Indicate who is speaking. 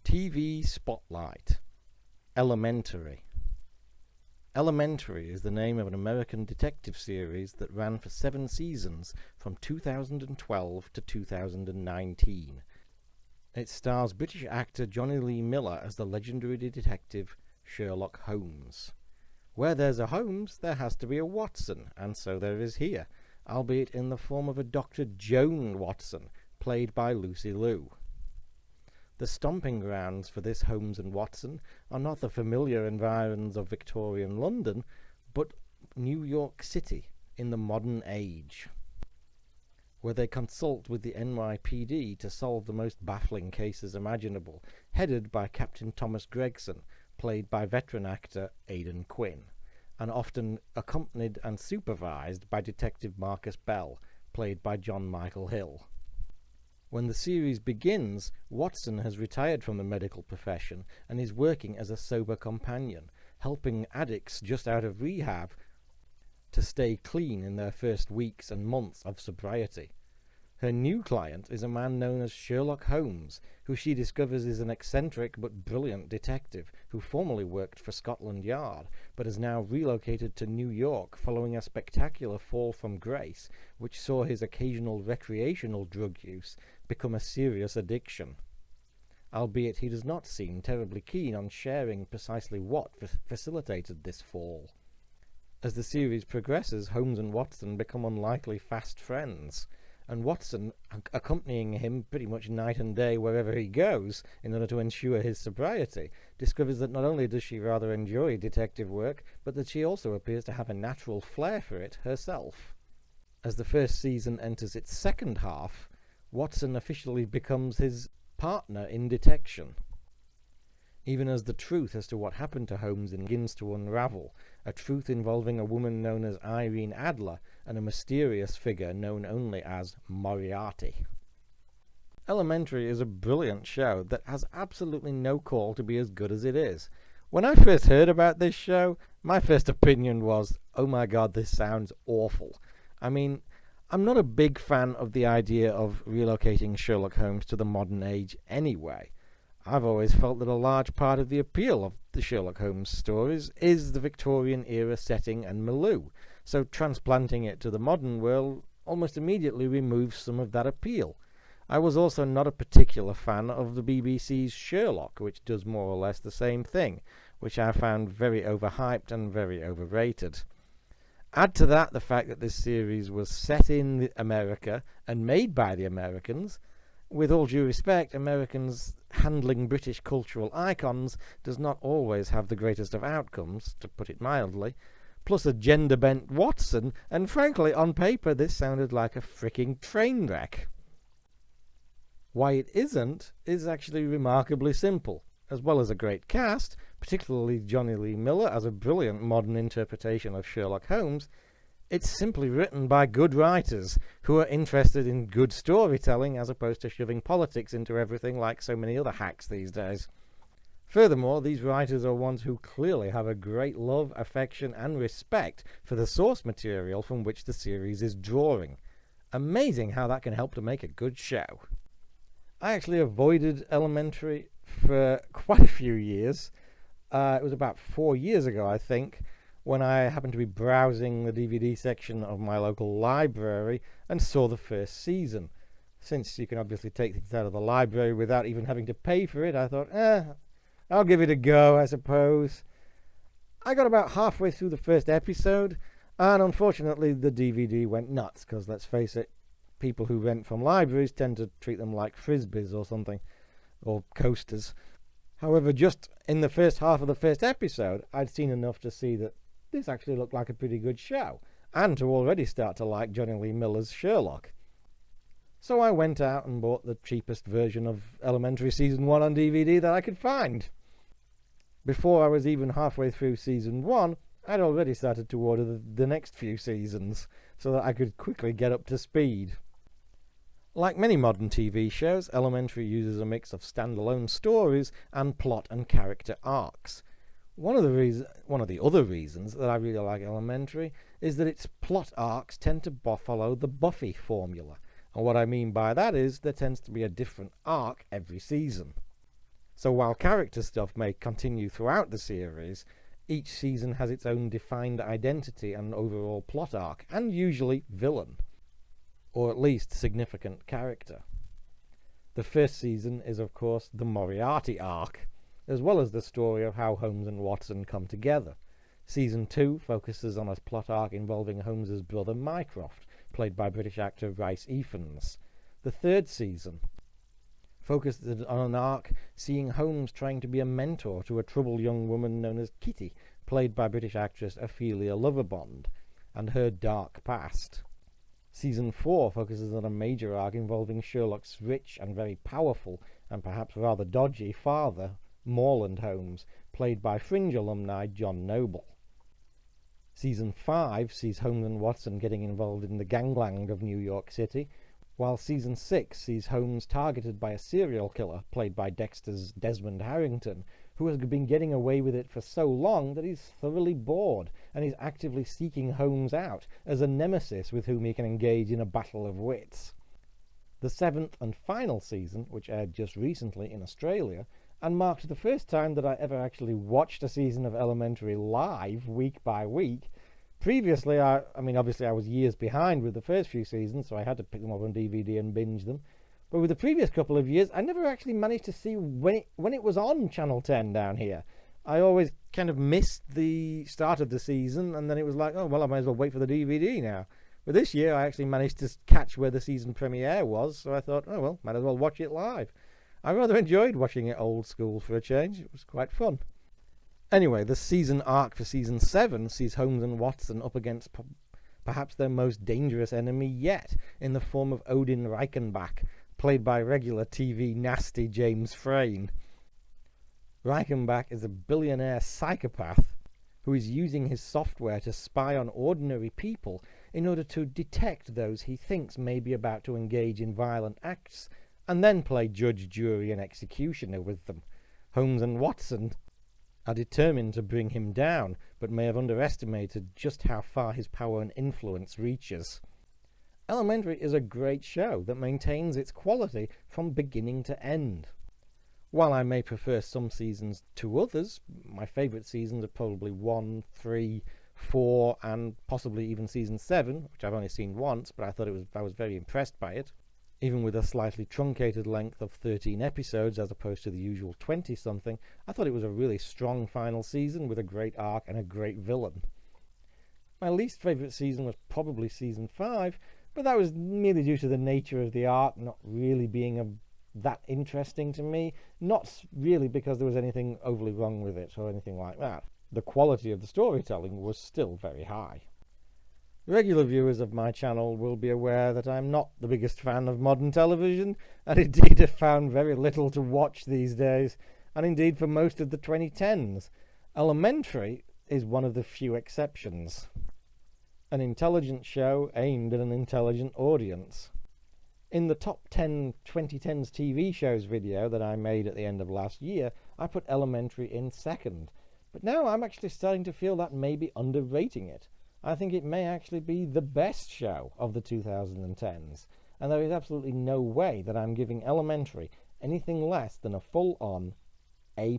Speaker 1: TV Spotlight. Elementary. Elementary is the name of an American detective series that ran for 7 seasons from 2012 to 2019. It stars British actor Jonny Lee Miller as the legendary detective Sherlock Holmes. Where there's a Holmes, there has to be a Watson, and so there is here, albeit in the form of a Dr. Joan Watson, played by Lucy Liu. The stomping grounds for this Holmes and Watson are not the familiar environs of Victorian London, but New York City in the modern age, where they consult with the NYPD to solve the most baffling cases imaginable, headed by Captain Thomas Gregson, played by veteran actor Aidan Quinn, and often accompanied and supervised by Detective Marcus Bell, played by John Michael Hill. When the series begins, Watson has retired from the medical profession and is working as a sober companion, helping addicts just out of rehab to stay clean in their first weeks and months of sobriety. Her new client is a man known as Sherlock Holmes, who she discovers is an eccentric but brilliant detective who formerly worked for Scotland Yard, but has now relocated to New York following a spectacular fall from grace, which saw his occasional recreational drug use become a serious addiction. Albeit he does not seem terribly keen on sharing precisely what facilitated this fall. As the series progresses, Holmes and Watson become unlikely fast friends, and Watson, accompanying him pretty much night and day wherever he goes in order to ensure his sobriety, discovers that not only does she rather enjoy detective work, but that she also appears to have a natural flair for it herself. As the first season enters its second half, Watson officially becomes his partner in detection. Even as the truth as to what happened to Holmes begins to unravel, a truth involving a woman known as Irene Adler and a mysterious figure known only as Moriarty. Elementary is a brilliant show that has absolutely no call to be as good as it is. When I first heard about this show, my first opinion was, oh my god, this sounds awful. I mean, I'm not a big fan of the idea of relocating Sherlock Holmes to the modern age anyway. I've always felt that a large part of the appeal of the Sherlock Holmes stories is the Victorian era setting and milieu, so transplanting it to the modern world almost immediately removes some of that appeal. I was also not a particular fan of the BBC's Sherlock, which does more or less the same thing, which I found very overhyped and very overrated. Add to that the fact that this series was set in America and made by the Americans. With all due respect, Americans handling British cultural icons does not always have the greatest of outcomes, to put it mildly, plus a genderbent Watson, and frankly, on paper, this sounded like a fricking train wreck. Why it isn't is actually remarkably simple. As well as a great cast, particularly Jonny Lee Miller as a brilliant modern interpretation of Sherlock Holmes, it's simply written by good writers who are interested in good storytelling as opposed to shoving politics into everything like so many other hacks these days. Furthermore, these writers are ones who clearly have a great love, affection, and respect for the source material from which the series is drawing. Amazing how that can help to make a good show. I actually avoided Elementary for quite a few years. It was about 4 years ago, I think, when I happened to be browsing the DVD section of my local library and saw the first season. Since you can obviously take things out of the library without even having to pay for it, I thought, I'll give it a go, I suppose. I got about halfway through the first episode, and unfortunately the DVD went nuts, because let's face it, people who rent from libraries tend to treat them like frisbees or something, or coasters. However, just in the first half of the first episode, I'd seen enough to see that this actually looked like a pretty good show, and to already start to like Jonny Lee Miller's Sherlock. So I went out and bought the cheapest version of Elementary Season 1 on DVD that I could find. Before I was even halfway through Season 1, I'd already started to order the next few seasons, so that I could quickly get up to speed. Like many modern TV shows, Elementary uses a mix of standalone stories and plot and character arcs. One of the other reasons that I really like Elementary is that its plot arcs tend to follow the Buffy formula. And what I mean by that is there tends to be a different arc every season. So while character stuff may continue throughout the series, each season has its own defined identity and overall plot arc, and usually villain, or at least significant character. The first season is, of course, the Moriarty arc, as well as the story of how Holmes and Watson come together. Season 2 focuses on a plot arc involving Holmes's brother Mycroft, played by British actor Rhys Ifans. The third season focused on an arc seeing Holmes trying to be a mentor to a troubled young woman known as Kitty, played by British actress Ophelia Lovibond, and her dark past. Season 4 focuses on a major arc involving Sherlock's rich and very powerful, and perhaps rather dodgy, father, Morland Holmes, played by Fringe alumni John Noble. Season 5 sees Holmes and Watson getting involved in the gangland of New York City, while Season 6 sees Holmes targeted by a serial killer, played by Dexter's Desmond Harrington, who has been getting away with it for so long that he's thoroughly bored, and is actively seeking Holmes out as a nemesis with whom he can engage in a battle of wits. The seventh and final season, which aired just recently in Australia, and marked the first time that I ever actually watched a season of Elementary live, week by week. Previously, obviously I was years behind with the first few seasons, so I had to pick them up on DVD and binge them. But with the previous couple of years, I never actually managed to see when it was on Channel 10 down here. I always kind of missed the start of the season, and then it was like, oh, well, I might as well wait for the DVD now. But this year, I actually managed to catch where the season premiere was, so I thought, oh, well, might as well watch it live. I rather enjoyed watching it old school for a change. It was quite fun. Anyway, the season arc for Season 7 sees Holmes and Watson up against perhaps their most dangerous enemy yet, in the form of Odin Reichenbach, played by regular TV nasty James Frain. Reichenbach is a billionaire psychopath who is using his software to spy on ordinary people in order to detect those he thinks may be about to engage in violent acts, and then play judge, jury, and executioner with them. Holmes and Watson are determined to bring him down, but may have underestimated just how far his power and influence reaches. Elementary is a great show that maintains its quality from beginning to end. While I may prefer some seasons to others, my favourite seasons are probably 1, 3, 4, and possibly even Season 7, which I've only seen once, but I was very impressed by it. Even with a slightly truncated length of 13 episodes as opposed to the usual 20-something, I thought it was a really strong final season with a great arc and a great villain. My least favourite season was probably Season 5, but that was merely due to the nature of the arc not really being that interesting to me, not really because there was anything overly wrong with it or anything like that. The quality of the storytelling was still very high. Regular viewers of my channel will be aware that I'm not the biggest fan of modern television, and indeed have found very little to watch these days, and indeed for most of the 2010s. Elementary is one of the few exceptions. An intelligent show aimed at an intelligent audience. In the top 10 2010s TV shows video that I made at the end of last year, I put Elementary in second. But now I'm actually starting to feel that maybe underrating it. I think it may actually be the best show of the 2010s, and there is absolutely no way that I'm giving Elementary anything less than a full-on A+.